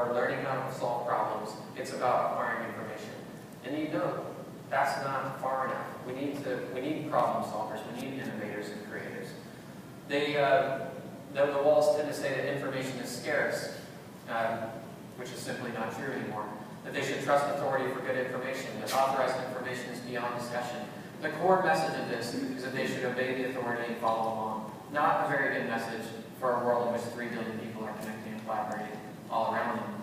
or learning how to solve problems. It's about acquiring information. And you know, that's not far enough. We need problem solvers. We need innovators and creators. The walls tend to say that information is scarce, which is simply not true anymore. That they should trust authority for good information, that authorized information is beyond discussion. The core message of this is that they should obey the authority and follow along. Not a very good message for a world in which 3 billion people are connecting and collaborating all around them.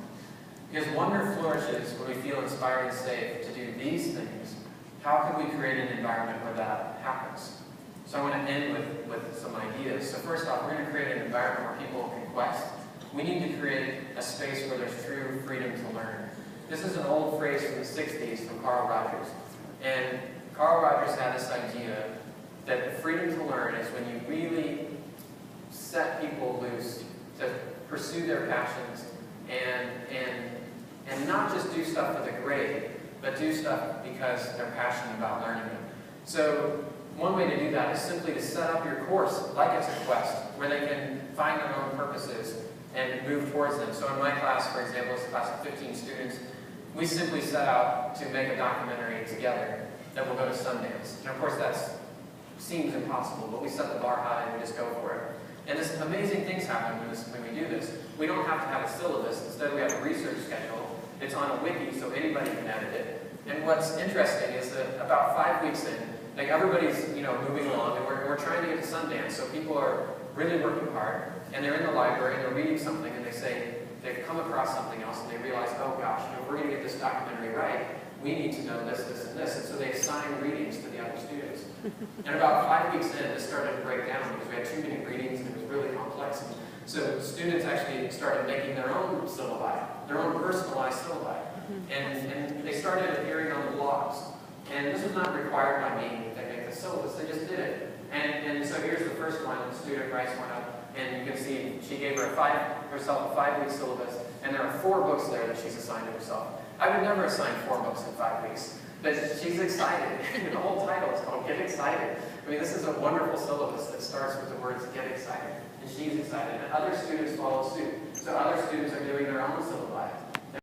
Because wonder flourishes when we feel inspired and safe to do these things. How can we create an environment where that happens? So I want to end with some ideas. So first off, we're going to create an environment where people can quest. We need to create a space where there's true freedom to learn. This is an old phrase from the 60s from Carl Rogers. And Carl Rogers had this idea that the freedom to learn is when you really set people loose to pursue their passions and not just do stuff for the grade, but do stuff because they're passionate about learning it. So one way to do that is simply to set up your course like it's a quest, where they can find their own purposes and move towards them. So in my class, for example, it's a class of 15 students, we simply set out to make a documentary together that will go to Sundance. And of course that seems impossible, but we set the bar high and we just go for it. And this amazing things happen when we do this. We don't have to have a syllabus. Instead, we have a research schedule. It's on a wiki, so anybody can edit it. And what's interesting is that about 5 weeks in, like everybody's moving along, and we're trying to get to Sundance. So people are really working hard, and they're in the library and they're reading something, and they've come across something else, and they realize, oh gosh, if we're going to get this documentary right, we need to know this, this, and this. And so they assign readings to the other students. And about 5 weeks in, this started to break down because we had too many readings and it was really complex. And so students actually started making their own syllabi, their own personalized syllabi. And they started appearing on the blogs. And this was not required by me to make the syllabus, they just did it. And so here's the first one, the student writes one up, and you can see she gave herself a 5-week syllabus, and there are 4 books there that she's assigned to herself. I would never assign 4 books in 5 weeks, but she's excited. The whole title is called Get Excited. I mean, this is a wonderful syllabus that starts with the words Get Excited, and she's excited, and other students follow suit. So other students are doing their own syllabi.